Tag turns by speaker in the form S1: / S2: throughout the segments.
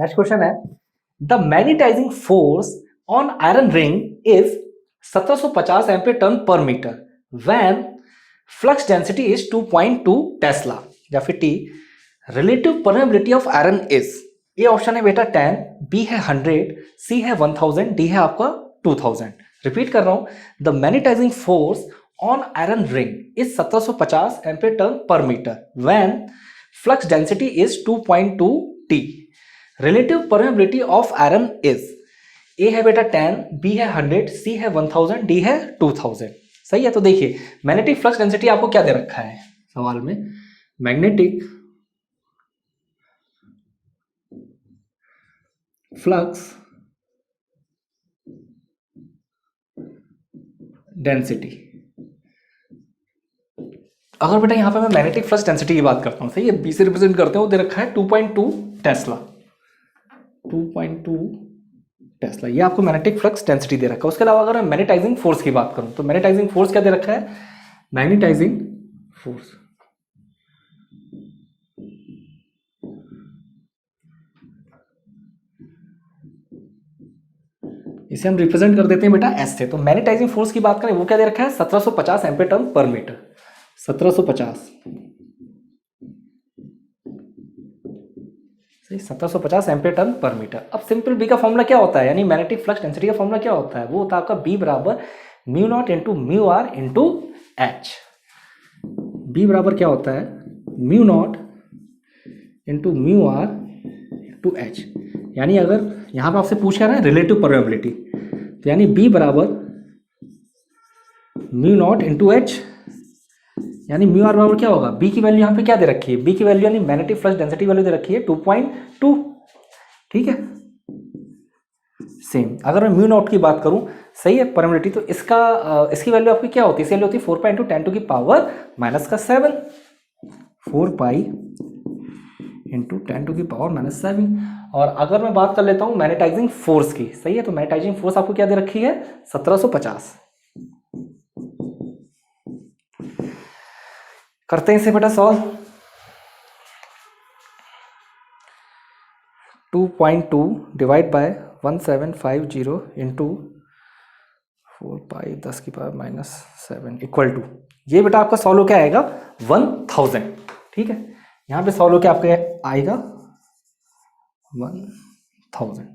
S1: Next question है the magnetising force on iron ring is 1750 ampere turn per metre when flux density is 2.2 tesla. या फिर T, relative permeability of iron is, a option है बेटा 10, B है 100, सी है 1000, D है आपका 2000। Repeat कर रहा हूं, the magnetising force on iron ring is 1750 ampere turn per metre when flux density is 2.2 T. Relative permeability of iron is, a है बेटा 10, बी है 100, सी है 1000, डी है 2000। सही है। तो देखिए मैग्नेटिक फ्लक्स डेंसिटी आपको क्या दे रखा है सवाल में, मैग्नेटिक फ्लक्स डेंसिटी। अगर बेटा यहां पे मैं मैग्नेटिक फ्लक्स डेंसिटी की बात करता हूं, सही है, बी से रिप्रेजेंट करते हैं, वो दे रखा है 2.2 टेस्ला। 2.2 टेस्ला ये आपको मैग्नेटिक फ्लक्स डेंसिटी दे रखा है। उसके अलावा अगर मैं मैग्नेटाइजिंग फोर्स की बात करूं तो मैग्नेटाइजिंग फोर्स क्या दे रखा है, मैग्नेटाइजिंग फोर्स इसे हम रिप्रेजेंट कर देते हैं बेटा एस से। तो मैग्नेटाइजिंग फोर्स की बात करें वो क्या दे रखा है, 1750 ampere turn per metre. 1750 1750 ampere turn per metre. अब सिंपल बी का फॉर्मूला क्या होता है, यानी मैग्नेटिक फ्लक्स डेंसिटी का फॉर्मूला क्या होता है, वो होता है आपका बी बराबर mu nought into mu R into H. B बराबर क्या होता है, mu nought into mu R into H. यानी अगर यहां पर आपसे पूछ रहा है रिलेटिव परमेबिलिटी, तो यानी बी बराबर म्यू नॉट इंटू एच, यानी म्यू आर बराबर क्या होगा, बी की वैल्यू यहाँ पे क्या दे रखी है, बी की वैल्यू यानी मैग्नेटिक फ्लक्स डेंसिटी वैल्यू दे रखी है 2.2। ठीक है, सेम अगर मैं म्यू नॉट की बात करूं, सही है, परमेबिलिटी, तो इसकी वैल्यू आपकी क्या होती है, इसकी वैल्यू होती है 4 पाई इंटू 10 टू की पावर माइनस का 7, 4 पाई इंटू 10 टू की पावर माइनस 7। और अगर मैं बात कर लेता हूं मैग्नेटाइजिंग फोर्स की, सही है, तो मैग्नेटाइजिंग फोर्स आपको क्या दे रखी है, 1750। करते हैं इसे बेटा सॉल्व। 2.2 डिवाइड बाय 1750 इंटू 4 पाई 10 की पावर माइनस 7 इक्वल टू, ये बेटा आपका सॉल्व क्या आएगा 1000। ठीक है, यहां पे सॉल्व क्या आपका आएगा 1000।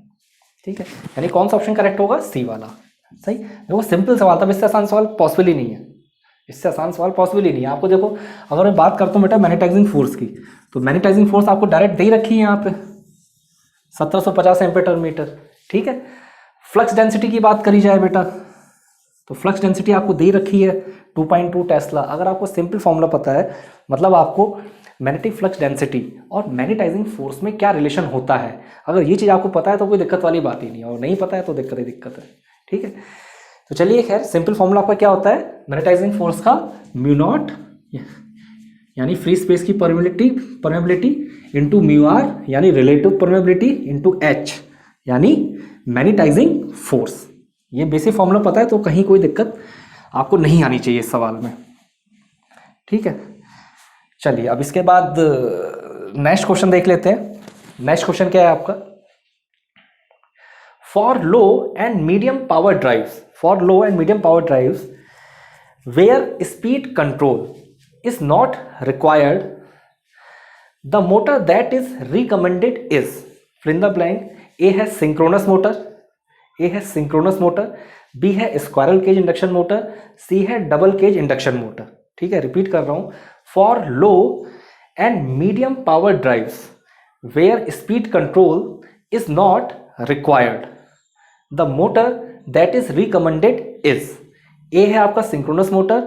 S1: ठीक है, यानी कौन सा ऑप्शन करेक्ट होगा, सी वाला। सही, देखो सिंपल सवाल था, इससे आसान सवाल पॉसिबल ही नहीं है, इससे आसान सवाल पॉसिबल ही नहीं है। आपको देखो अगर मैं बात करता हूँ बेटा मैग्नेटाइजिंग फोर्स की, तो मैग्नेटाइजिंग फोर्स आपको डायरेक्ट दे ही रखी है यहाँ पे 1750 एम्पीयर टर्न मीटर। ठीक है, फ्लक्स डेंसिटी की बात करी जाए बेटा, तो फ्लक्स डेंसिटी आपको दे रखी है 2.2 टेस्ला। अगर आपको सिंपल फॉर्मूला पता है, मतलब आपको मैग्नेटिक फ्लक्स डेंसिटी और मैग्नेटाइजिंग फोर्स में क्या रिलेशन होता है, अगर ये चीज़ आपको पता है तो कोई दिक्कत वाली बात ही नहीं है, और नहीं पता है तो दिक्कत ही दिक्कत है। ठीक है, तो चलिए खैर सिंपल फॉर्मूला आपका क्या होता है, मैग्नेटाइजिंग फोर्स का म्यू नॉट यानी फ्री स्पेस की परमेबिलिटी इंटू म्यू आर यानी रिलेटिव परमेबिलिटी इंटू एच यानी मैग्नेटाइजिंग फोर्स। ये बेसिक फॉर्मूला पता है तो कहीं कोई दिक्कत आपको नहीं आनी चाहिए इस सवाल में। ठीक है, चलिए अब इसके बाद नेक्स्ट क्वेश्चन देख लेते हैं। नेक्स्ट क्वेश्चन क्या है आपका, for low and medium power drives where speed control is not required, the motor that is recommended is fill in the blank। A है synchronous motor, B है squirrel cage induction motor, C है double cage induction motor। ठीक है, repeat कर रहा हूं, for low and medium power drives where speed control is not required, the motor that is recommended is, A है आपका synchronous motor,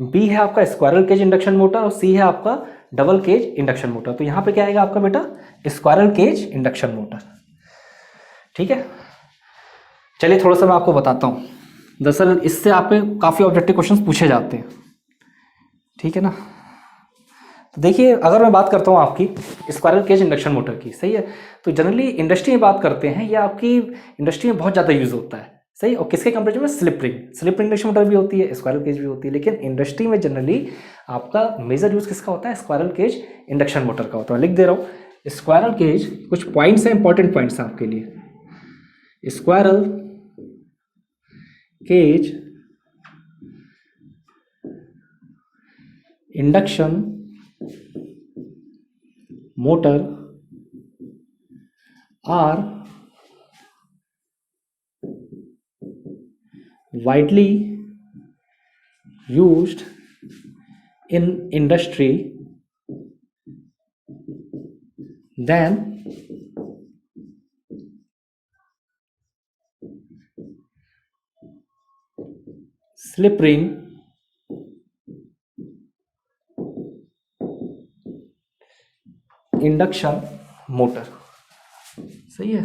S1: B है आपका स्क्वायरल केज इंडक्शन मोटर और सी है आपका डबल केज इंडक्शन मोटर। तो यहां पे क्या आएगा आपका बेटा स्क्वायरल केज इंडक्शन मोटर। ठीक है, चलिए थोड़ा सा मैं आपको बताता हूं, दरअसल इससे आपके काफी ऑब्जेक्टिव क्वेश्चंस पूछे जाते हैं। ठीक है ना, तो देखिए अगर मैं बात करता हूं आपकी स्क्वायरल केज इंडक्शन मोटर की, सही है, तो जनरली इंडस्ट्री में बात करते हैं, या आपकी इंडस्ट्री में बहुत ज़्यादा यूज होता है, सही, और किसके कंपेरेटिव में, स्लिप रिंग इंडक्शन मोटर भी होती है, स्क्वायरल केज भी होती है, लेकिन इंडस्ट्री में जनरली आपका मेजर यूज किसका होता है, स्क्वायरल केज इंडक्शन मोटर का होता है। लिख दे रहा हूँ, स्क्वायरल केज, कुछ पॉइंट्स हैं, इंपॉर्टेंट पॉइंट्स हैं आपके लिए। Squirrel cage induction motor are widely used in industry than slip ring induction motor. सही है,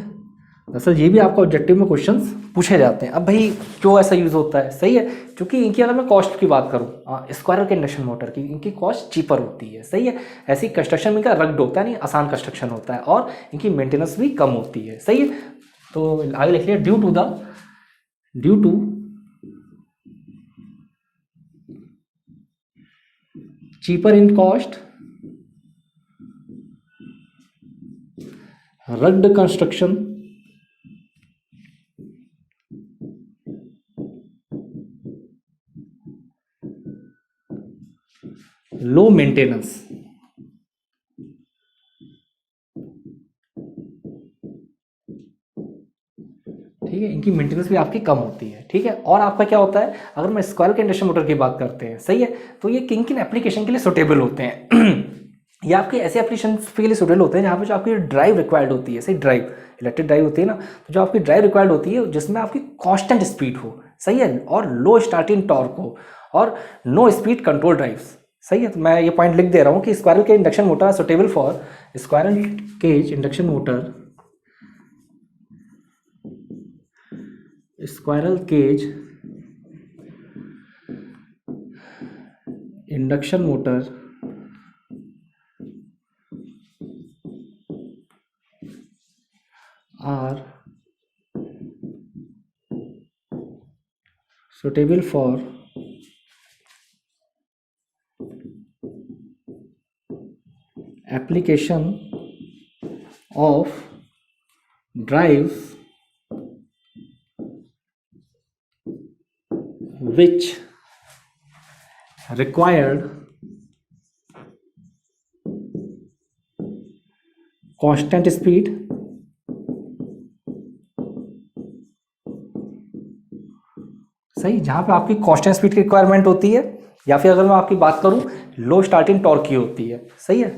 S1: दरअसल ये भी आपका ऑब्जेक्टिव में क्वेश्चंस पूछे जाते हैं। अब भाई क्यों ऐसा यूज़ होता है, सही है, क्योंकि इनकी अगर मैं कॉस्ट की बात करूँ स्क्वायरल के इंडक्शन मोटर की, इनकी कॉस्ट चीपर होती है। सही है, ऐसी कंस्ट्रक्शन में इनका रग्ड होता है, नहीं आसान कंस्ट्रक्शन होता है, और इनकी मेंटेनेंस भी कम होती है। सही है, तो आगे लिख लिया due to cheaper in cost, rugged construction, low maintenance। ठीक है, इनकी मेंटेनेंस भी आपकी कम होती है। ठीक है, और आपका क्या होता है, अगर मैं स्क्वायरल के इंडक्शन मोटर की बात करते हैं, सही है, तो ये किन किन एप्लीकेशन के लिए सुटेबल होते हैं ये आपके ऐसे एप्लीकेशन के लिए सुटेबल होते हैं जहाँ पे जो आपकी ड्राइव रिक्वायर्ड होती है, सही, ड्राइव इलेक्ट्रिक ड्राइव होती है ना, तो जो आपकी ड्राइव रिक्वायर्ड होती है जिसमें आपकी कांस्टेंट स्पीड हो, सही है, और लो स्टार्टिंग टॉर्क हो, और नो स्पीड कंट्रोल ड्राइव्स। सही है, तो मैं ये पॉइंट लिख दे रहा हूँ कि स्क्वायरल के induction motor are suitable for squirrel cage induction motor, squirrel cage induction motor are suitable for application of drives which required constant speed सही, जहाँ पे आपकी कांस्टेंट स्पीड की रिक्वायरमेंट होती है, या फिर अगर मैं आपकी बात करूँ लो स्टार्टिंग टॉर्क की होती है। सही है,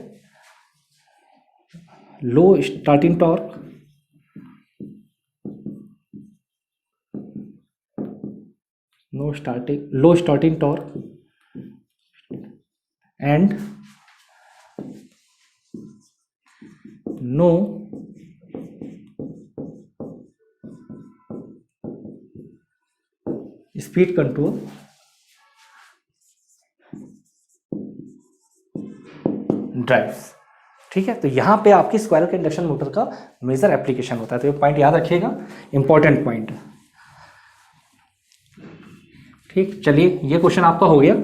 S1: low starting torque low starting torque and no speed control drives. ठीक है, तो यहाँ पे आपकी स्क्वायरल के इंडक्शन मोटर का मेजर एप्लीकेशन होता है, तो ये पॉइंट याद रखिएगा, इंपॉर्टेंट पॉइंट। ठीक, चलिए ये क्वेश्चन आपका हो गया।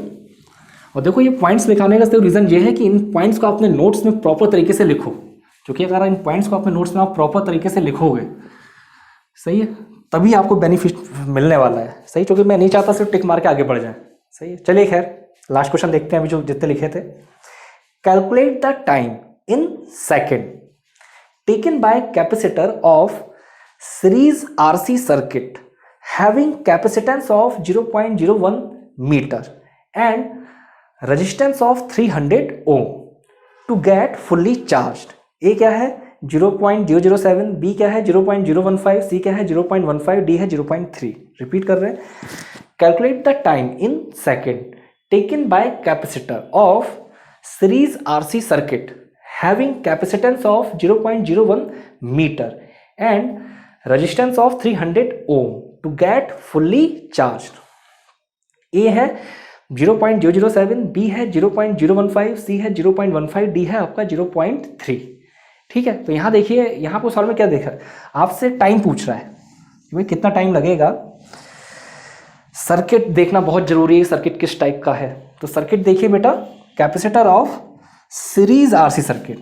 S1: और देखो ये पॉइंट्स लिखाने का सिर्फ रीज़न ये है कि इन पॉइंट्स को अपने नोट्स में प्रॉपर तरीके से लिखो, क्योंकि अगर इन पॉइंट्स को अपने नोट्स में आप प्रॉपर तरीके से लिखोगे, सही है, तभी आपको बेनिफिट मिलने वाला है। सही, क्योंकि मैं नहीं चाहता सिर्फ टिक मार के आगे बढ़ जाए। सही है, चलिए खैर लास्ट क्वेश्चन देखते हैं अभी जो जितने लिखे थे। Calculate the time in second taken by capacitor of series RC circuit having capacitance of 0.01 metre and resistance of 300 ohm to get fully charged. A क्या है 0.007, बी क्या है 0.015, सी क्या है 0.15, डी है 0.3। रिपीट कर रहे हैं, calculate the time in second taken by capacitor of series RC circuit having capacitance of 0.01 metre and resistance of 300 ohm to get fully charged. A है 0.007, बी है 0.015, सी है 0.15, डी है आपका 0.3। ठीक है, तो यहाँ देखिए, यहाँ पर सवाल में क्या देखा, आपसे टाइम पूछ रहा है कि भाई कितना टाइम लगेगा। सर्किट देखना बहुत जरूरी है, सर्किट किस टाइप का है। तो सर्किट देखिए बेटा, capacitor of series RC circuit,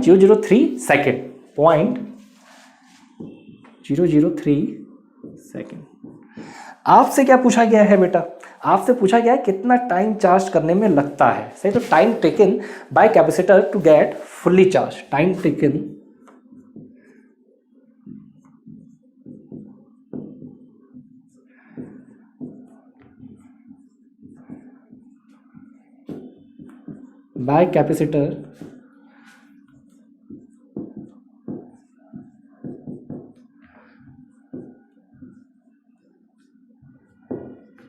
S1: 0.003 second, 0.003 second. आपसे क्या पूछा गया है बेटा? आपसे पूछा गया है कितना टाइम चार्ज करने में लगता है, सही। तो time taken by capacitor to get fully charge, time taken by capacitor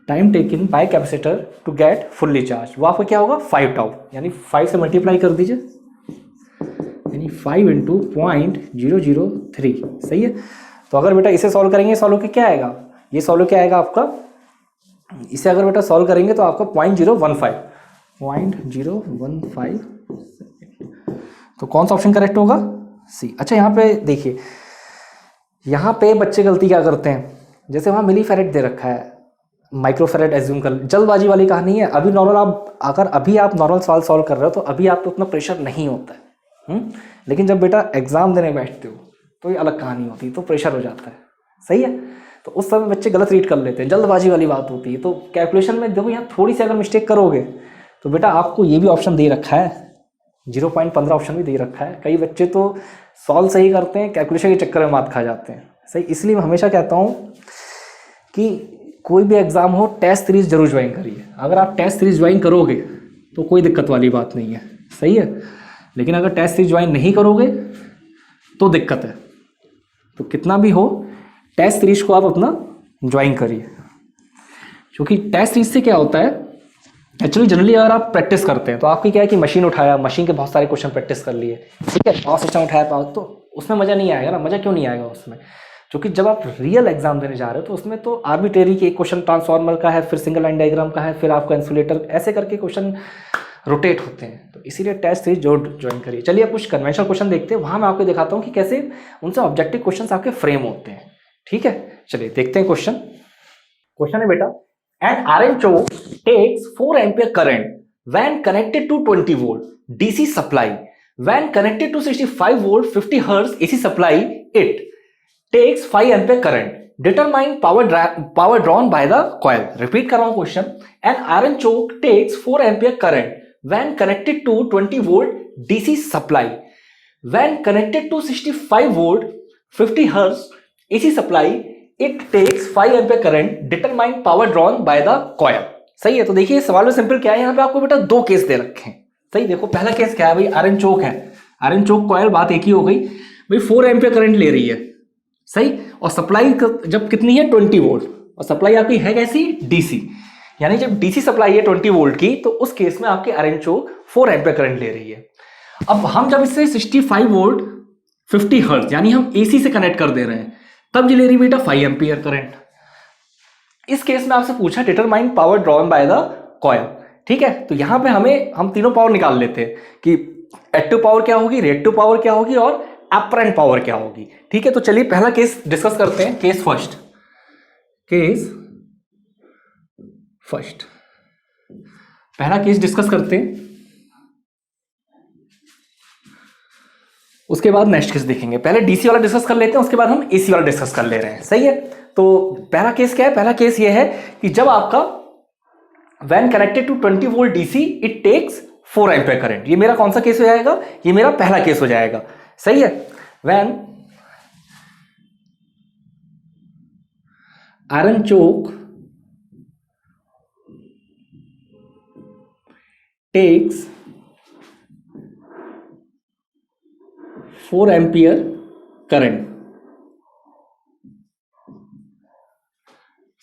S1: time taken by capacitor to get fully charge, वो आपका क्या होगा 5 टाउ, यानी 5 से मल्टीप्लाई कर दीजिए, यानी 5 इंटू 0.003, सही है। तो अगर बेटा इसे सॉल्व करेंगे, सॉल्व के क्या आएगा, ये सॉल्व क्या आएगा आपका, इसे अगर बेटा सॉल्व करेंगे तो आपका 0.015 तो कौन सा ऑप्शन करेक्ट होगा? सी। अच्छा यहाँ पे देखिए, यहाँ पे बच्चे गलती क्या करते हैं, जैसे वहाँ मिली फेरेट दे रखा है, माइक्रोफेरेट एज्यूम कर, जल्दबाजी वाली कहानी है। अभी नॉर्मल आप अगर अभी आप नॉर्मल सवाल सॉल्व कर रहे हो तो अभी आपको उतना प्रेशर नहीं होता है, लेकिन जब बेटा एग्जाम देने बैठते हो तो ये अलग कहानी होती है, तो प्रेशर हो जाता है, सही है। तो उस समय बच्चे गलत रीड कर लेते हैं, जल्दबाजी वाली बात होती है। तो कैलकुलेशन में देखो यहाँ थोड़ी सी अगर मिस्टेक करोगे तो बेटा आपको ये भी ऑप्शन दे रखा है, 0.15 ऑप्शन भी दे रखा है। कई बच्चे तो सॉल्व सही करते हैं, कैलकुलेशन के चक्कर में मात खा जाते हैं, सही। इसलिए मैं हमेशा कहता हूँ कि कोई भी एग्जाम हो टेस्ट सीरीज जरूर ज्वाइन करिए। अगर आप टेस्ट सीरीज ज्वाइन करोगे तो कोई दिक्कत वाली बात नहीं है, सही है। लेकिन अगर टेस्ट सीरीज ज्वाइन नहीं करोगे तो दिक्कत है। तो कितना भी हो टेस्ट सीरीज को आप अपना ज्वाइन करिए, क्योंकि टेस्ट सीरीज से क्या होता है, एक्चुअली जनरली अगर आप प्रैक्टिस करते हैं तो आपकी क्या है कि मशीन उठाया, मशीन के बहुत सारे क्वेश्चन प्रैक्टिस कर लिए, ठीक है, पावर सिस्टम उठाया पावर, तो उसमें मजा नहीं आएगा ना। मजा क्यों नहीं आएगा उसमें? क्योंकि जब आप रियल एग्जाम देने जा रहे हो तो उसमें तो आर्बिट्रेरी के एक क्वेश्चन ट्रांसफार्मर का है, फिर सिंगल लाइन डायग्राम का है, फिर आपका इंसुलेटर, ऐसे करके क्वेश्चन रोटेट होते हैं। तो इसीलिए टेस्ट सीरीज ज्वाइन करिए। चलिए अब कुछ कन्वेंशनल क्वेश्चन देखते हैं, वहां मैं आपको दिखाता हूँ कि कैसे उनसे ऑब्जेक्टिव क्वेश्चन आपके फ्रेम होते हैं, ठीक है। चलिए देखते हैं क्वेश्चन। क्वेश्चन है बेटा, an iron choke takes 4 ampere current when connected to 20 volt DC supply, when connected to 65 volt 50 hertz AC supply, it takes 5 ampere current, determine power drawn by the coil। repeat कर रहा हूं question, an iron choke takes 4 ampere current when connected to 20 volt DC supply, when connected to 65 volt 50 hertz AC supply, it takes 5 ampere current, determine power drawn by the coil। सही है। तो देखिए सवाल में simple क्या है, यहाँ पे आपको बेटा दो केस दे रखे हैं, सही। देखो पहला केस क्या है भाई, आयरन चोक है, आयरन चोक कॉइल, बात एक ही हो गई भाई, 4 एम्पियर करंट ले रही है, सही। और सप्लाई जब कितनी है 20 वोल्ट, और सप्लाई आपकी है कैसी डीसी, यानी जब डीसी सप्लाई है 20 वोल्ट की, तो उस केस में आपकी आयरन चोक 4 एम्पियर करंट ले रही है। अब हम जब इससे 65 वोल्ट 50 हर्ट्ज यानी हम एसी से कनेक्ट कर दे रहे हैं, तब ये ले रही बेटा 5 एम्पियर करंट। इस केस में आपसे पूछा determine power drawn by the coil, ठीक है। तो यहां पे हम तीनों पावर निकाल लेते हैं कि एक्टिव पावर क्या होगी, रिएक्टिव पावर क्या होगी और अपरेंट पावर क्या होगी, ठीक है। तो चलिए पहला केस डिस्कस करते हैं, केस फर्स्ट पहला केस डिस्कस करते हैं। उसके बाद नेक्स्ट केस देखेंगे। पहले डीसी वाला डिस्कस कर लेते हैं, उसके बाद हम एसी वाला डिस्कस कर ले रहे हैं। सही है। तो पहला केस क्या है? पहला केस ये है कि जब आपका when connected to 20 volt DC it takes 4 ampere current. ये मेरा कौन सा केस हो जाएगा? ये मेरा पहला केस हो जाएगा। सही है। When iron choke takes 4 ampere current,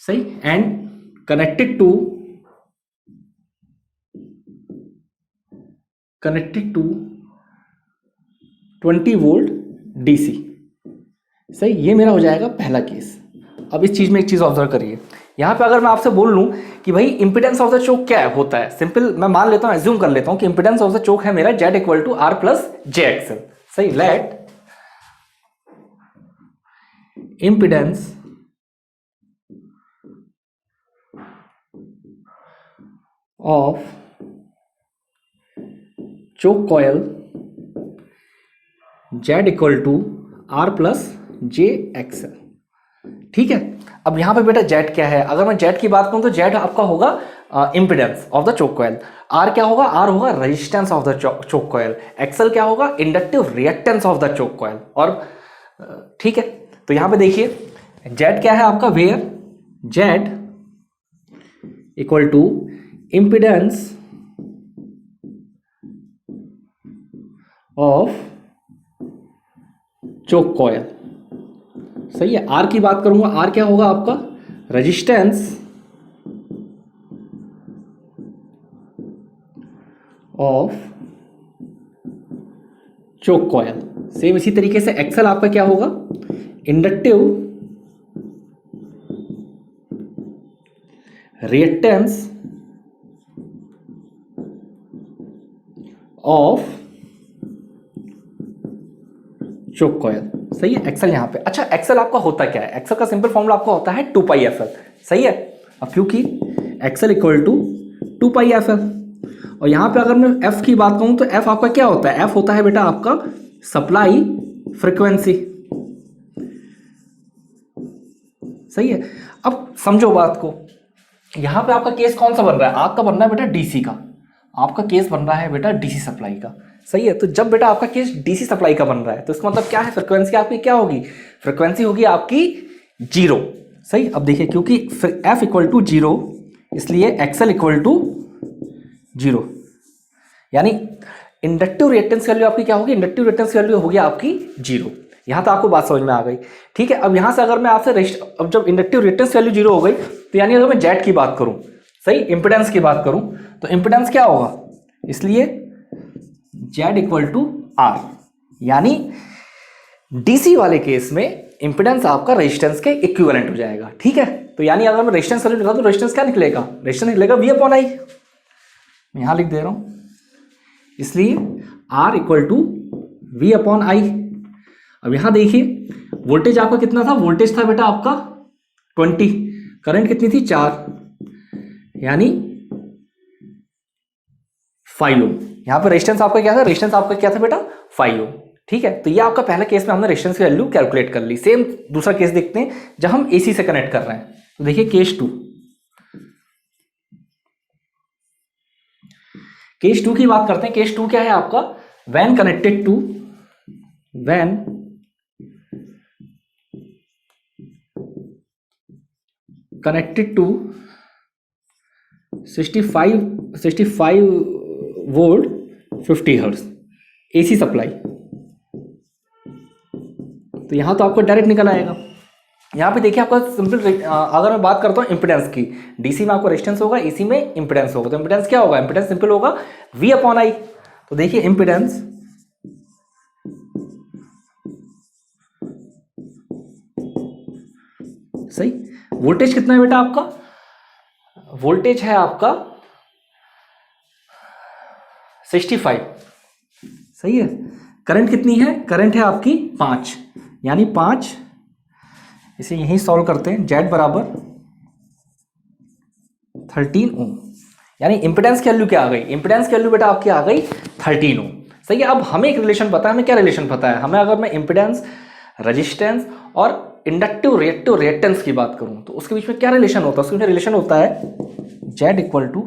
S1: सही, and connected to 20 volt DC. सही, ये मेरा हो जाएगा पहला केस। अब इस चीज में एक चीज ऑब्जर्व करिए, यहां पे अगर मैं आपसे बोल लूं कि भाई इंपिडेंस ऑफ द चोक क्या होता है, सिंपल मैं मान लेता हूं, एज्यूम कर लेता हूं कि इंपिडेंस ऑफ द चोक है मेरा Z equal to R plus JXL। सही, let impedance of choke coil Z equal to R plus JXL। ठीक है। अब यहां पे बेटा Z क्या है? अगर मैं Z की बात करूं तो Z आपका होगा impedance of the choke coil, R क्या होगा? R होगा resistance of the choke coil, XL क्या होगा? Inductive reactance of the choke coil. और ठीक है, तो यहां पे देखिए Z क्या है आपका? Where Z equal to impedance of choke coil. सही है। आर की बात करूंगा, आर क्या होगा आपका? Resistance of choke coil. Same इसी तरीके से एक्सेल आपका क्या होगा? Inductive reactance of choke coil. सही है, एक्सेल यहां पे। अच्छा, एक्सेल आपका होता क्या है? एक्सेल का सिंपल फॉर्मूला आपका होता है 2πfl। सही है। अब क्योंकि एक्सेल इक्वल टू 2πfl, और यहां पे अगर मैं एफ की बात करूं तो एफ आपका क्या होता है? एफ होता है बेटा आपका सप्लाई फ्रीक्वेंसी। सही है। अब समझो बात को, यहां पे आपका केस कौन सा बन रहा है? आपका बन रहा है बेटा डीसी का, आपका केस बन रहा है बेटा डीसी सप्लाई का। सही है। तो जब बेटा आपका केस डीसी सप्लाई का बन रहा है तो इसका मतलब क्या है? फ्रीक्वेंसी आपकी क्या होगी? फ्रीक्वेंसी होगी आपकी 0। सही। अब देखिए, क्योंकि एफ इक्वल टू 0 इसलिए एक्सएल इक्वल टू 0, यानी इंडक्टिव रिएक्टेंस वैल्यू आपकी क्या होगी? इंडक्टिव रिएक्टेंस वैल्यू होगी आपकी 0। यहां तक आपको बात समझ में आ गई। ठीक है। अब यहां से अगर मैं आपसे अब जब इंडक्टिव रिएक्टेंस वैल्यू 0 हो गई तो यानी अगर मैं जेड की बात करूं, सही, इंपिडेंस की बात करूं, तो इंपिडेंस क्या होगा? इसलिए Z इक्वल टू R, यानी डीसी वाले केस में इंपिडेंस आपका रेजिस्टेंस के इक्विवेलेंट हो जाएगा। ठीक है। तो यानी अगर मैं रेजिस्टेंस वैल्यू निकालूं तो रेजिस्टेंस क्या निकलेगा? रेजिस्टेंस निकलेगा V/I। मैं यहां लिख दे रहा हूं, इसलिए R इक्वल टू V/I। अब यहां देखिए वोल्टेज आपका कितना था? वोल्टेज था बेटा आपका 20, करंट कितनी थी? 4, यानी 5 ओम। यहां पर रेजिस्टेंस आपका क्या था? रेजिस्टेंस आपका क्या था बेटा? 5 ओम। ठीक है। तो ये आपका पहला केस में हमने रेजिस्टेंस की वैल्यू कैलकुलेट कर ली। सेम दूसरा केस देखते हैं जब हम एसी से कनेक्ट कर रहे हैं। तो देखिए केस 2, केस 2 की बात करते हैं। केस 2 क्या है आपका? When connected to 65 volt 50 hertz AC supply. तो यहां तो आपको डायरेक्ट निकल आएगा। यहां पे देखिए आपका सिंपल, अगर मैं बात करता हूं इंपिडेंस की, डीसी में आपको रेजिस्टेंस होगा, एसी में इंपिडेंस होगा। तो इंपिडेंस क्या होगा? इंपिडेंस सिंपल होगा V/I। तो देखिए इंपिडेंस सही। वोल्टेज कितना है बेटा आपका? वोल्टेज है आपका 65। सही है। करंट कितनी है? करंट है आपकी 5, यानी 5, इसे यहीं सॉल्व करते हैं। जेड बराबर 13 ओम, यानी इंपिडेंस की वैल्यू क्या आ गई? इंपिडेंस की वैल्यू बेटा आपकी आ गई 13 ओम। सही है। अब हमें एक रिलेशन पता है, हमें क्या रिलेशन पता है, हमें अगर मैं इम्पिडेंस, रेजिस्टेंस और इंडक्टिव रिएक्टिव रिएक्टेंस की बात करूं तो उसके बीच में क्या रिलेशन होता है, उसके बीच में रिलेशन होता है Z equal to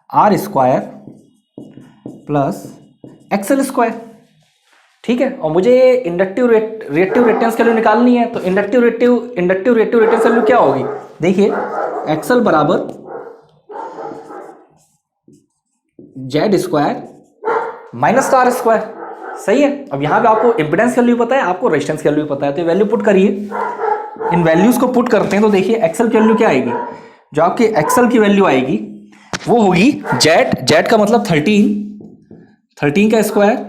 S1: R square plus XL square. ठीक है, और मुझे इंडक्टिव रिएक्टिव रिएक्टेंस की वैल्यू निकालनी है, तो इंडक्टिव रिएक्टिव रिएक्टेंस वैल्यू क्या होगी, देखिए एक्सएल बराबर Z square minus R square. सही है। अब यहाँ पे आपको इंपेडेंस की वैल्यू पता है, आपको रेजिस्टेंस की वैल्यू पता है, तो वैल्यू पुट करिए, इन वैल्यूज को पुट करते हैं तो देखिए एक्सएल की वैल्यू क्या आएगी, जो आपकी एक्सएल की वैल्यू आएगी वो होगी जेड का मतलब 13 का square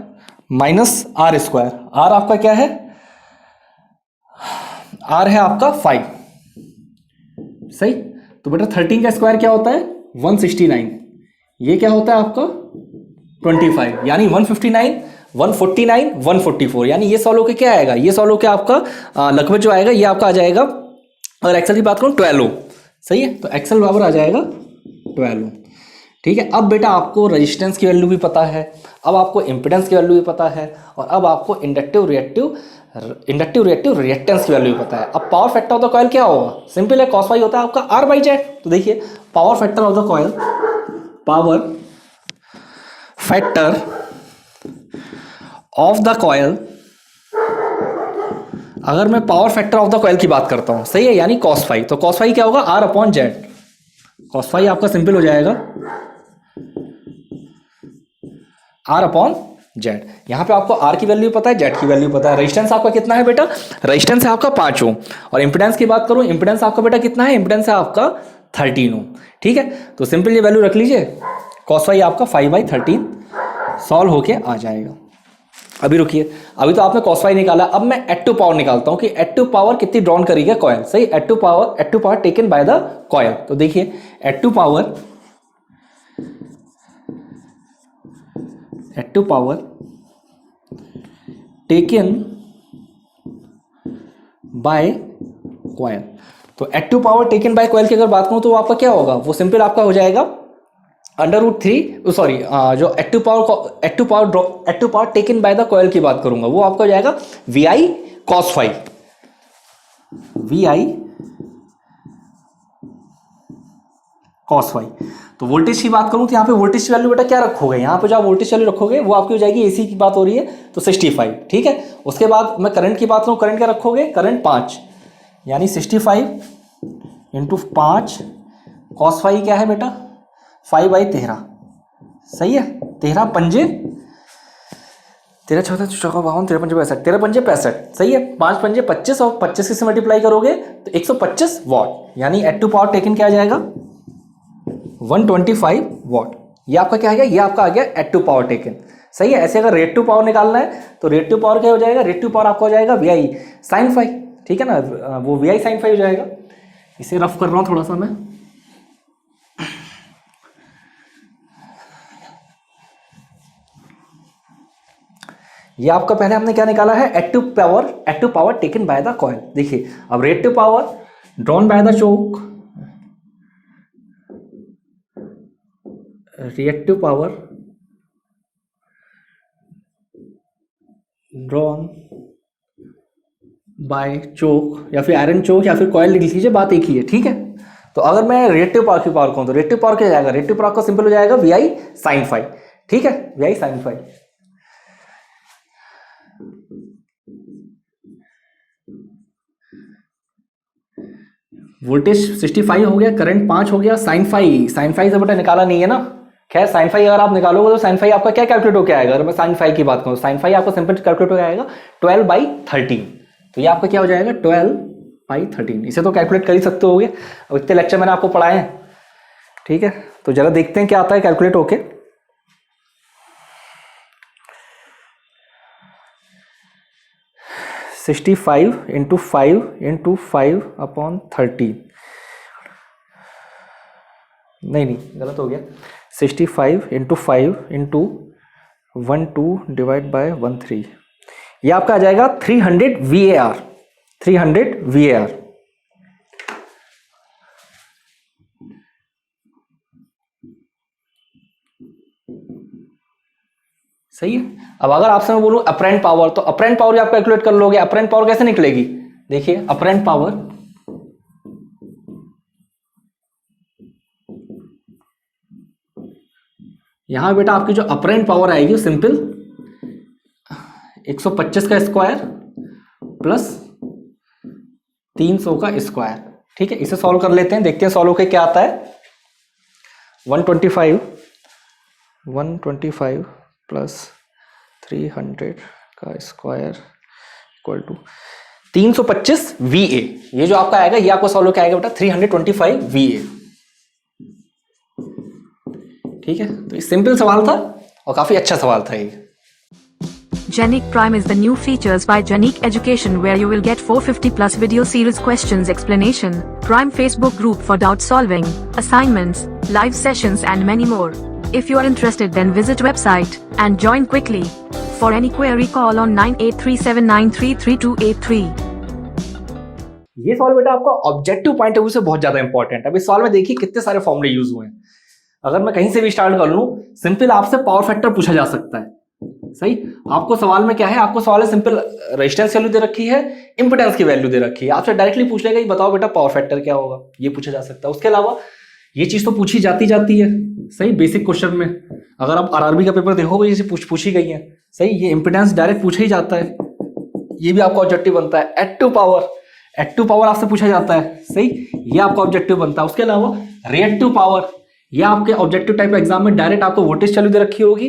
S1: minus R square. R आपका क्या है, आर है आपका 5। सही, तो बेटा 13 का स्क्वायर क्या होता है 169, ये क्या होता है आपका 25, यानी 159 149 144, यानी ये सॉल्व होके क्या आएगा, ये सॉल्व होके आपका लगभग जो आएगा ये आपका आ जाएगा, अगर एक्सेल की बात करूं 12 Ω। सही है, तो एक्सेल बराबर आ जाएगा 12 Ω। ठीक है, अब बेटा आपको रेजिस्टेंस की वैल्यू भी पता है, अब आपको इंपेडेंस की वैल्यू भी पता है, और अब आपको इंडक्टिव रिएक्टिव रिएक्टेंस की वैल्यू भी पता है। अब power factor of the coil क्या होगा, सिंपल है, कॉस वाई होता है आपका R बाई जेड। तो देखिए power factor of the coil, power factor of the coil, अगर मैं power factor of the coil की बात करता हूं, सही है, यानी कॉस फाई, तो कॉस फाई क्या होगा R upon Z. Cos phi आपका सिंपल हो जाएगा R अपॉन जेड। यहां पे आपको R की वैल्यू पता है, जेड की वैल्यू पता है। रेजिस्टेंस आपका कितना है बेटा, रेजिस्टेंस है आपका 5 ओम, और इंपेडेंस की बात करूं, इंपेडेंस आपका बेटा कितना है, इंपेडेंस है आपका 13 ओम। ठीक है, तो सिंपल ये वैल्यू रख लीजिए, कॉस फाई आपका 5/13 सॉल्व होके आ जाएगा। अभी रुकिए, अभी तो आपने कॉस फाई निकाला, अब मैं एक्टिव पावर निकालता हूं कि एक्टिव पावर कितनी ड्रॉन करेगी कॉइल। सही, active power taken by the coil. तो देखिए active power taken by coil, तो active power taken by coil की अगर बात करूं तो आपका क्या होगा, वो सिंपल आपका हो जाएगा √3, सॉरी, जो active power taken by the coil की बात करूंगा वो आपका हो जाएगा VI cos phi, VI cos phi. तो वोल्टेज की बात करूं तो यहाँ पे वोल्टेज की वैल्यू बेटा क्या रखोगे, यहाँ पे जो आप वोल्टेज वैल्यू रखोगे वो आपकी हो जाएगी, AC की बात हो रही है तो 65। ठीक है, उसके बाद मैं करंट की बात करूं, करंट क्या रखोगे, करंट 5, यानी 65 इंटू 5 cos फाई क्या है बेटा 5/13। सही है, 13 पंजे 13 चौदह चौका 52 13 पंजे 65, 13 पंजे 65। सही है, 5 पंजे 25 और 25 से मल्टीप्लाई करोगे तो 125 वॉट, यानी एक्टिव पावर टेकन क्या आ जाएगा 125 वॉट। ये आपका क्या आ गया, ये आपका आ गया एक्टिव पावर टेकन। सही है, ऐसे अगर रिएक्टिव पावर निकालना है तो रिएक्टिव पावर क्या हो जाएगा, रिएक्टिव पावर आपका हो जाएगा VI sin फाई। ठीक है ना, वो VI sin फाई हो जाएगा। इसे रफ कर रहा हूं थोड़ा सा मैं, ये आपका पहले हमने क्या निकाला है, active power taken by the coil. देखिए अब reactive power drawn by the choke, reactive power drawn by choke या फिर आयरन चोक या फिर कॉइल लिख लीजिए, बात एक ही है। ठीक है, तो अगर मैं रिएक्टिव पावर की पावर कहूँ तो रिएक्टिव पावर क्या जाएगा, रिएक्टिव पावर का सिंपल हो जाएगा VI sin फाई। ठीक है, VI sin फाई। वोल्टेज 65 हो गया, करंट 5 हो गया, sin फाई से बेटा निकाला नहीं है ना। खैर sin फाई अगर आप निकालोगे तो sin फाई आपका क्या कैलकुलेट होकर आएगा, अगर मैं sin फाई की बात करूँ sin फाई आपका सिंपल कैलकुलेट होकर आएगा 12/13। तो ये आपका क्या हो जाएगा 12/13, इसे तो कैलकुलेट कर ही सकते होगे, अब इतने लेक्चर मैंने आपको पढ़ाए हैं। ठीक है, तो जरा देखते हैं क्या आता है कैलकुलेट होके। सिक्सटी फाइव इंटू 5/13, नहीं गलत हो गया, 65 इंटू 5/12 ये आपका आ जाएगा 300 VAR, 300 VAR। सही है। अब अगर आपसे मैं बोलूं अपरेंट पावर, तो अपरेंट पावर भी आप कैलकुलेट कर लोगे। अपरेंट पावर कैसे निकलेगी, देखिए अपरेंट पावर यहां बेटा आपकी जो अपरेंट पावर आएगी वो सिंपल 125 का स्क्वायर प्लस 300 का स्क्वायर। ठीक है, इसे सॉल्व कर लेते हैं, देखते हैं सॉल्व होकर क्या आता है। 125 प्लस 300 का स्क्वायर इक्वल टू 325 VA। ये जो आपका आएगा ये आपको सॉल्व होकर आएगा बेटा 325 VA। ठीक है, तो ये सिंपल सवाल था और काफी अच्छा सवाल था ये।
S2: Genic Prime is the new features by Genic Education where you will get 450 plus video series questions explanation, Prime Facebook group for doubt solving, assignments, live sessions and many more. If you are interested then visit website and join quickly. For any query call on 9837933283.
S1: ये सवाल बेटा आपका objective point of view से बहुत ज्यादा important है। अब इस सवाल में देखिए कितने सारे फॉर्मूले यूज हुए हैं। अगर मैं कहीं से भी स्टार्ट कर लूं, सिंपल आपसे पावर फैक्टर पूछा जा सकता है। सही, आपको सवाल में क्या है, आपको सवाल है सिंपल रेजिस्टेंस वैल्यू दे रखी है, इंपेडेंस की वैल्यू दे रखी है, आपसे डायरेक्टली पूछ लेगा बताओ बेटा पावर फैक्टर क्या होगा, ये पूछा जा सकता है। उसके अलावा ये चीज तो पूछी जाती है। सही, बेसिक क्वेश्चन में अगर आप आरआरबी का पेपर देखोगे ये पूछी गई है। सही, ये इंपेडेंस डायरेक्ट पूछा ही जाता है, ये भी आपका ऑब्जेक्टिव बनता है। एक्टिव पावर आपसे पूछा जाता है। सही, ये आपका ऑब्जेक्टिव बनता है। उसके अलावा रिएक्टिव पावर, ये आपके ऑब्जेक्टिव टाइप एग्जाम में डायरेक्ट आपको वोल्टेज वैल्यू दे रखी होगी,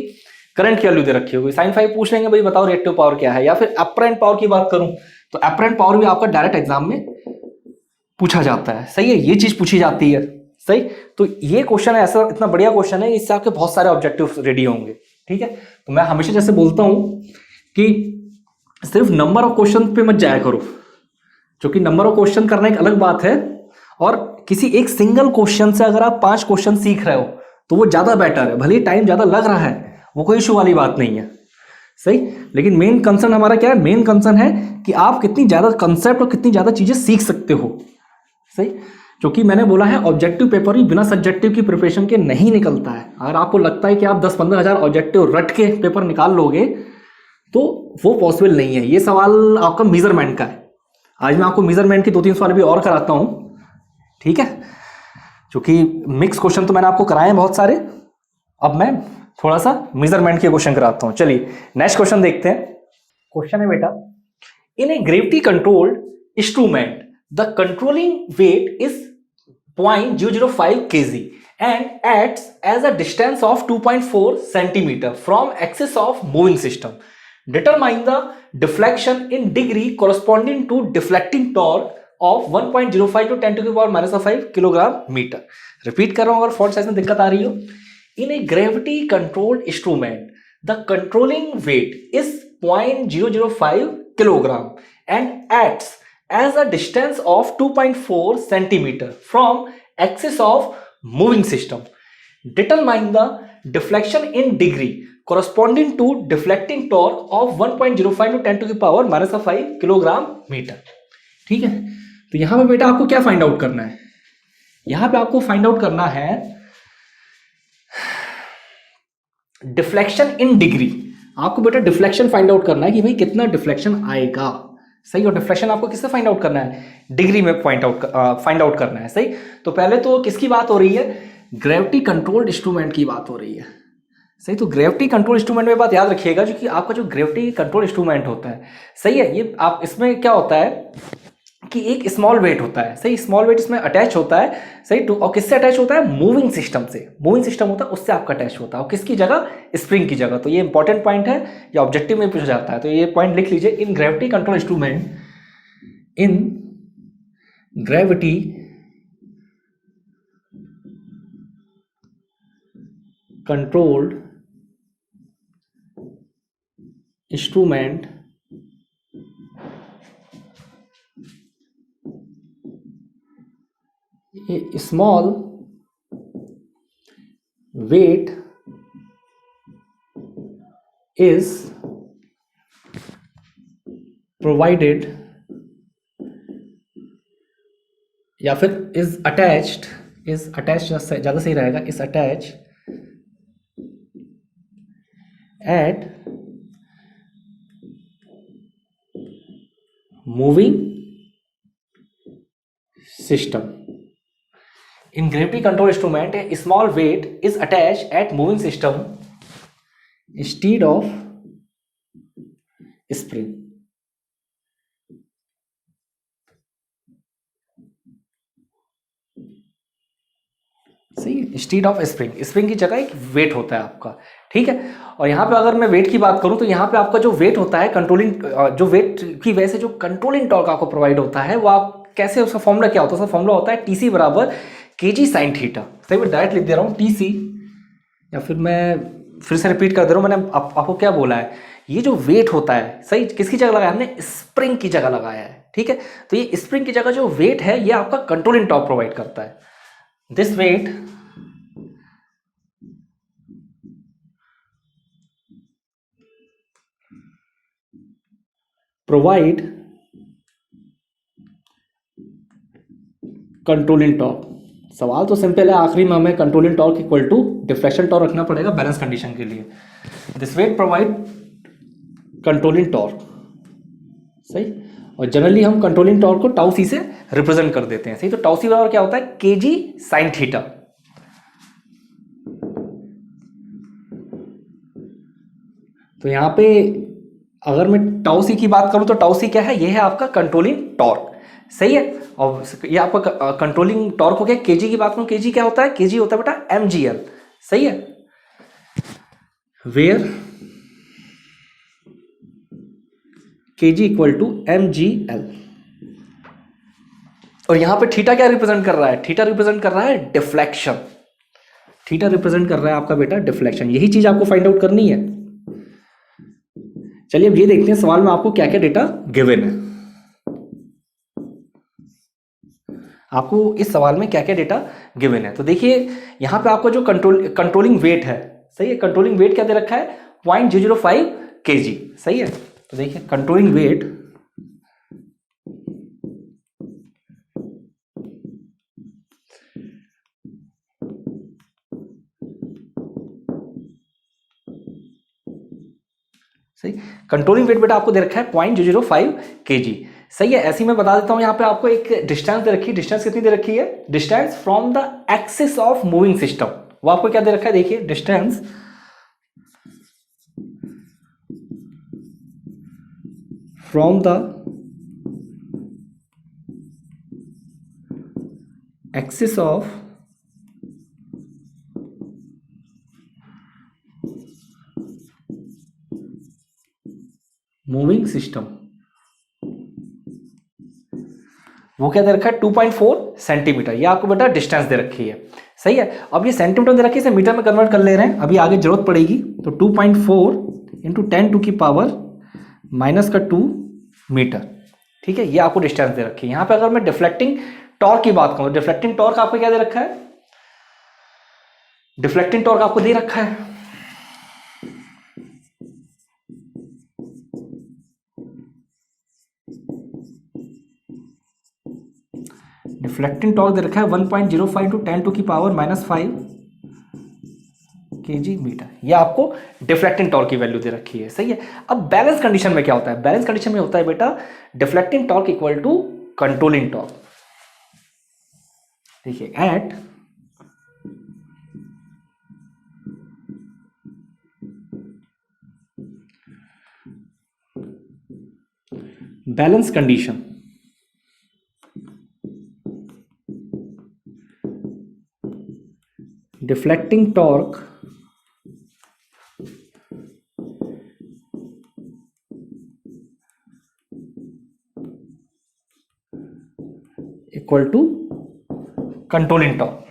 S1: करंट की वैल्यू दे रखी होगी। साइन 5 पूछ लेंगे भाई बताओ रिएक्टिव पावर क्या है। या फिर अपरेंट पावर की बात करूं तो अपरेंट पावर भी आपका डायरेक्ट एग्जाम में पूछा जाता है। सही है, ये चीज पूछी जाती है। सही, तो ये क्वेश्चन है ऐसा, इतना बढ़िया क्वेश्चन है, इससे आपके बहुत सारे ऑब्जेक्टिव रेडी होंगे। ठीक है, तो मैं हमेशा जैसे बोलता हूं कि सिर्फ नंबर ऑफ क्वेश्चन पे मत जाया करो, क्योंकि नंबर ऑफ क्वेश्चन करना एक अलग बात है, और किसी एक सिंगल क्वेश्चन से अगर आप 5 क्वेश्चन सीख रहे हो तो वो ज्यादा बेटर है। भले ही टाइम ज्यादा लग रहा है, वो कोई इशू वाली बात नहीं है। सही, लेकिन मेन कंसर्न हमारा क्या है, मेन कंसर्न है कि आप कितनी ज्यादा कंसेप्ट और कितनी ज्यादा चीजें सीख सकते हो। सही, क्योंकि मैंने बोला है ऑब्जेक्टिव पेपर भी बिना सब्जेक्टिव की प्रिपरेशन के नहीं निकलता है। अगर आपको लगता है कि आप 10-15 हजार ऑब्जेक्टिव रट के पेपर निकाल लोगे तो वो पॉसिबल नहीं है। ये सवाल आपका मेजरमेंट का है। आज मैं आपको मेजरमेंट की 2-3 सवाल भी और कराता हूं। ठीक है, क्योंकि मिक्स क्वेश्चन तो मैंने आपको कराए हैं बहुत सारे, अब मैं थोड़ा सा मेजरमेंट के क्वेश्चन कराता हूं। चलिए नेक्स्ट क्वेश्चन देखते हैं। क्वेश्चन है बेटा, in a gravity controlled instrument the controlling weight is 0.005 kg and acts as a distance of 2.4 centimeter from axis of moving system. Determine the deflection in degree corresponding to deflecting torque of 1.05 to 10 to the power minus 5 kilogram metre. Repeat कर रहा हूं अगर font size में दिक्कत आ रही हो। In a gravity controlled instrument the controlling weight is 0.005 kilogram and acts as a distance of 2.4 centimeter from axis of moving system. Determine the deflection in degree corresponding to deflecting torque of 1.05 to 10 to the power minus 5 kilogram metre. ठीक है, तो यहां पे बेटा आपको क्या find out करना है, यहां पे आपको फाइंड आउट करना है डिफ्लेक्शन इन डिग्री। आपको बेटा डिफ्लेक्शन फाइंड आउट करना है कि भाई कितना डिफ्लेक्शन आएगा। सही, और डिफ्लेक्शन आपको किससे फाइंड आउट करना है, डिग्री में फाइंड आउट करना है। सही, तो पहले तो किसकी बात हो रही है, ग्रेविटी कंट्रोल्ड इंस्ट्रूमेंट की बात हो रही है। सही, तो ग्रेविटी कंट्रोल इंस्ट्रूमेंट में बात याद रखिएगा, क्योंकि आपका जो ग्रेविटी कंट्रोल इंस्ट्रूमेंट होता है, सही है, ये आप इसमें क्या होता है कि एक स्मॉल वेट होता है। सही, स्मॉल वेट इसमें अटैच होता है। सही, तो और किससे अटैच होता है, मूविंग सिस्टम से। मूविंग सिस्टम होता है उससे आपका अटैच होता है, और किसकी जगह, स्प्रिंग की जगह। तो ये इंपॉर्टेंट पॉइंट है, ये ऑब्जेक्टिव में पूछा जाता है, तो ये पॉइंट लिख लीजिए। इन gravity control instrument, in gravity controlled instrument a small weight is provided या फिर is attached ज़्यादा सही रहेगा, is attached at moving system. In gravity control instrument, a small weight is attached at moving system instead of spring. सही, instead of spring, spring की जगह एक wait होता है आपका, ठीक है। और यहाँ पे अगर मैं वेट की बात करूँ तो यहाँ पे आपका जो वेट होता है कंट्रोलिंग, जो वेट की वजह से जो कंट्रोलिंग टॉर्क आपको प्रोवाइड होता है वो आप कैसे, उसका फॉर्मूला क्या होता है? उसका फॉर्मूला होता है टीसी बराबर केजी साइन थीटा। सही, मैं डायरेक्ट लिख दे रहा हूँ टीसी, या फिर मैं फिर से रिपीट कर दे रहा हूँ, मैंने आपको क्या बोला है, ये जो वेट होता है, सही, किसकी जगह लगाया हमने? स्प्रिंग की जगह लगाया है, ठीक है। तो ये स्प्रिंग की जगह जो वेट है ये आपका कंट्रोलिंग टॉर्क प्रोवाइड करता है। This weight provide controlling torque. सवाल तो सिंपल है, आखिरी में हमें controlling torque equal to deflection torque रखना पड़ेगा बैलेंस कंडीशन के लिए। This weight provide controlling torque, सही। और जनरली हम कंट्रोलिंग टॉर्क को टाउ सी से रिप्रेजेंट कर देते हैं, सही। तो टाउ सी बराबर क्या होता है? KG sine theta. तो यहां पे अगर मैं टाउ सी की बात करूं तो टाउ सी क्या है? ये है आपका कंट्रोलिंग टॉर्क, सही है। और ये आपका कंट्रोलिंग टॉर्क हो गया। केजी की बात करूं, केजी क्या होता है? केजी होता है बेटा एमजीएल, सही है। Where kg equal to MGL. और यहां पे थीटा क्या रिप्रेजेंट कर रहा है? थीटा रिप्रेजेंट कर रहा है डिफ्लेक्शन। थीटा रिप्रेजेंट कर रहा है आपका बेटा डिफ्लेक्शन। यही चीज आपको फाइंड आउट करनी है। चलिए अब ये देखते हैं सवाल में आपको क्या क्या डेटा गिवन है। आपको इस सवाल में क्या क्या डेटा गिवन है, तो देखिए यहां पे आपको जो कंट्रोलिंग वेट है, सही है, कंट्रोलिंग वेट क्या दे रखा है? 0.005 kg, सही है। तो देखिए कंट्रोलिंग वेट सही, कंट्रोलिंग वेट बेटा आपको दे रखा है 0.005 kg, सही है। ऐसे ही मैं बता देता हूं, यहां पे आपको एक डिस्टेंस दे रखी है। डिस्टेंस कितनी दे रखी है? Distance from the axis of moving system, वो आपको क्या दे रखा है? देखिए distance from the axis of moving system, वो क्या दे रखा है? 2.4 सेंटीमीटर। ये आपको बेटा डिस्टेंस दे रखी है, सही है। अब ये सेंटीमीटर दे रखी है, इसे मीटर में कन्वर्ट कर ले रहे हैं, अभी आगे जरूरत पड़ेगी। तो 2.4 इंटू 10⁻⁻² मीटर, ठीक है। ये आपको डिस्टेंस दे रखी है। यहां पे अगर मैं डिफ्लेक्टिंग टॉर्क की बात करूं, डिफ्लेक्टिंग टॉर्क आपको क्या दे रखा है? डिफ्लेक्टिंग टॉर्क आपको दे रखा है डिफ्लेक्टिंग टॉर्क दे रखा है 1.05 टू 10⁻⁻5 kg मीटर। ये आपको डिफ्लेक्टिंग टॉर्क की वैल्यू दे रखी है, सही है। अब बैलेंस कंडीशन में क्या होता है? बैलेंस कंडीशन में होता है बेटा deflecting torque equal to controlling torque. देखिए at balance condition deflecting torque equal to controlling torque,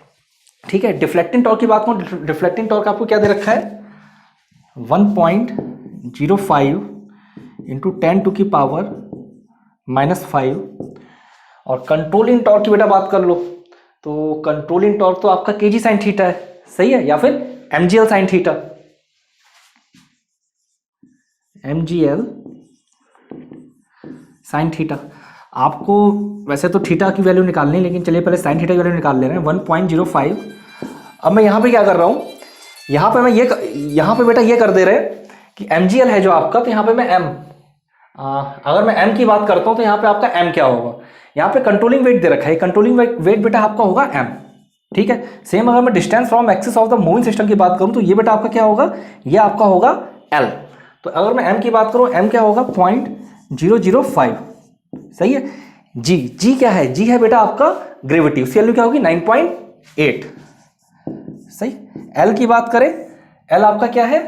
S1: ठीक है। डिफ्लेक्टिंग टॉर्क की बात करूं, डिफ्लेक्टिंग टॉर्क आपको क्या दे रखा है? 1.05 इंटू 10⁻⁻5। और कंट्रोलिंग टॉर्क की बेटा बात कर लो तो कंट्रोलिंग टॉर्क तो आपका केजी साइन थीटा है, सही है, या फिर MGL sine theta, MGL sine theta. आपको वैसे तो थीटा की वैल्यू निकालनी है, लेकिन चलिए पहले साइन थीटा की वैल्यू निकाल ले रहे हैं 1.05। अब मैं यहां पे क्या कर रहा हूं, यहां पे मैं यहां पे बेटा ये कर दे रहे कि एमजीएल है जो आपका, तो यहां पे मैं एम अगर मैं m की बात करता हूं तो यहाँ पे आपका m क्या होगा, यहाँ पे कंट्रोलिंग वेट दे रखा है, कंट्रोलिंग वेट बेटा आपका होगा m, ठीक है। सेम अगर मैं distance from axis of the moving system की बात करूं तो ये बेटा आपका क्या होगा, ये आपका होगा l। तो अगर मैं m की बात करूं, m क्या होगा 0.005, सही है। g क्या है, g है बेटा आपका ग्रेविटी, उसकी वैल्यू क्या होगी 9.8, सही। l की बात करें, l आपका क्या है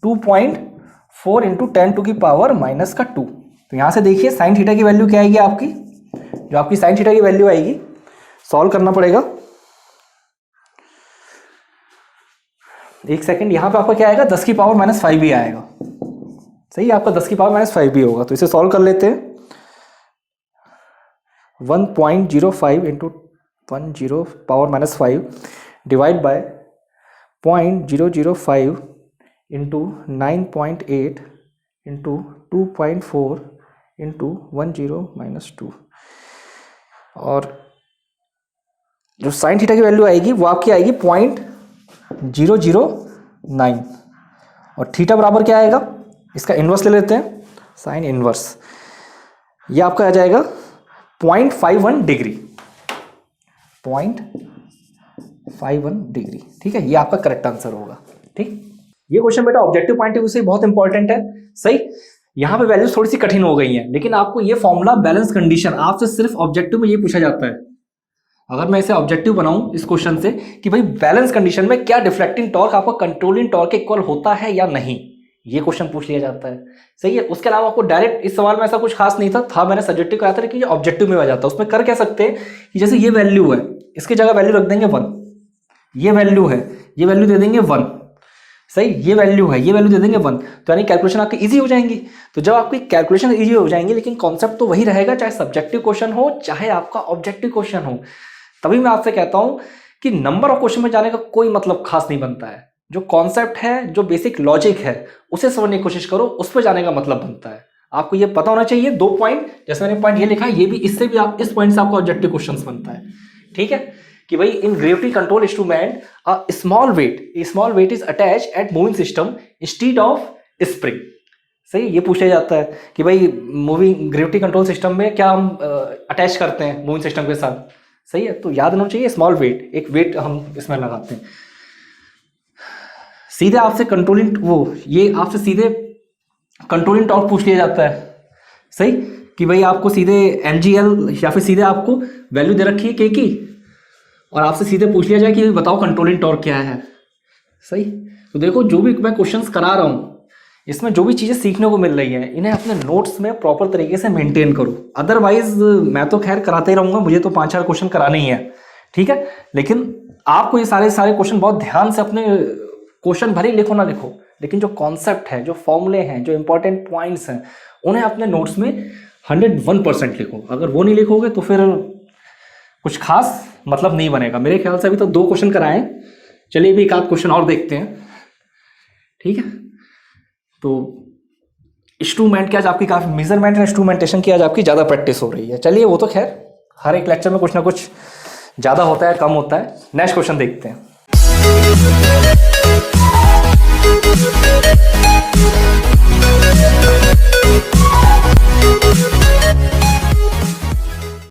S1: 2.4 इंटू 10⁻⁻²। तो यहां से देखिए साइन थीटा की वैल्यू क्या आएगी आपकी, जो आपकी साइन थीटा की वैल्यू आएगी, सॉल्व करना पड़ेगा। एक सेकंड, यहां पे आपका क्या आएगा 10⁻⁻5 भी आएगा, सही है, आपका 10⁻⁻5 भी होगा। तो इसे सॉल्व कर लेते हैं। 1.05 into 10⁻⁻5 divide by 0.005 into 9.8 into 2.4 into 10⁻²। और जो साइन थीटा की वैल्यू आएगी वो आपकी आएगी 0.009, और थीटा बराबर क्या आएगा, इसका इन्वर्स ले लेते हैं, साइन इन्वर्स, ये आपका आ जाएगा 0.51 डिग्री, 0.51 डिग्री, ठीक है। ये आपका करेक्ट आंसर होगा, ठीक। ये क्वेश्चन बेटा ऑब्जेक्टिव पॉइंट ऑफ व्यू से बहुत इंपॉर्टेंट है, सही। यहाँ पे वैल्यूज थोड़ी सी कठिन हो गई हैं, लेकिन आपको ये फॉर्मूला बैलेंस कंडीशन आपसे सिर्फ ऑब्जेक्टिव में ये पूछा जाता है। अगर मैं इसे ऑब्जेक्टिव बनाऊं इस क्वेश्चन से कि भाई बैलेंस कंडीशन में क्या डिफ्लेक्टिंग टॉर्क आपका कंट्रोलिंग टॉर्क के इक्वल होता है या नहीं, ये क्वेश्चन पूछ लिया जाता है, सही है। उसके अलावा आपको डायरेक्ट इस सवाल में ऐसा कुछ खास नहीं था मैंने सब्जेक्टिव कराया था, लेकिन ये ऑब्जेक्टिव में आ जाता है। उसमें कर क्या सकते हैं कि जैसे ये वैल्यू है, इसकी जगह वैल्यू रख देंगे 1, ये वैल्यू है, ये वैल्यू दे देंगे 1, सही, ये वैल्यू है, ये वैल्यू दे देंगे 1, तो यानी कैलकुलेशन आपकी इजी हो जाएंगी। तो जब आपकी कैलकुलेशन इजी हो जाएंगी, लेकिन कॉन्सेप्ट तो वही रहेगा, चाहे सब्जेक्टिव क्वेश्चन हो चाहे आपका ऑब्जेक्टिव क्वेश्चन हो। तभी मैं आपसे कहता हूं कि नंबर ऑफ क्वेश्चन में जाने का कोई मतलब खास नहीं बनता है। जो कॉन्सेप्ट है, जो बेसिक लॉजिक है, उसे समझने की कोशिश करो, उस पर जाने का मतलब बनता है। आपको ये पता होना चाहिए 2 पॉइंट, जैसे मैंने पॉइंट ये लिखा है, ये भी इससे भी आप इस पॉइंट से आपका ऑब्जेक्टिव क्वेश्चन बनता है, ठीक है। कि भाई in gravity control instrument a small weight is attach at moving system instead of spring, सही। ये पूछा जाता है कि भाई मूविंग ग्रेविटी कंट्रोल सिस्टम में क्या हम अटैच करते हैं मूविंग सिस्टम के साथ, सही है। तो याद होना चाहिए स्मॉल वेट, एक वेट हम इसमें लगाते हैं। सीधे आपसे आपसे सीधे कंट्रोलिंग टॉर्क पूछ लिया जाता है, सही, कि भाई आपको सीधे mgl या फिर सीधे आपको वैल्यू दे रखी है k की, और आपसे सीधे पूछ लिया जाए कि बताओ कंट्रोलिंग टॉर्क क्या है, सही। तो देखो जो भी मैं क्वेश्चंस करा रहा हूँ, इसमें जो भी चीज़ें सीखने को मिल रही हैं, इन्हें अपने नोट्स में प्रॉपर तरीके से मेंटेन करो। अदरवाइज मैं तो खैर कराते ही रहूँगा, मुझे तो 5-4 क्वेश्चन कराने ही है, ठीक है। लेकिन आपको ये सारे क्वेश्चन बहुत ध्यान से अपने क्वेश्चन भले ही लिखो ना लिखो, लेकिन जो कॉन्सेप्ट है, जो फॉर्मूले हैं, जो इंपॉर्टेंट पॉइंट्स हैं, उन्हें अपने नोट्स में 101% लिखो। अगर वो नहीं लिखोगे तो फिर कुछ खास मतलब नहीं बनेगा। मेरे ख्याल से अभी तो 2 क्वेश्चन कराएं, चलिए भी एक आध क्वेश्चन और देखते हैं, ठीक है। तो इंस्ट्रूमेंट की आज आपकी काफ़ी मेजरमेंट एंड इंस्ट्रूमेंटेशन की आज आपकी ज़्यादा प्रैक्टिस हो रही है। चलिए वो तो खैर हर एक लेक्चर में कुछ ना कुछ ज़्यादा होता है, कम होता है। नेक्स्ट क्वेश्चन देखते हैं।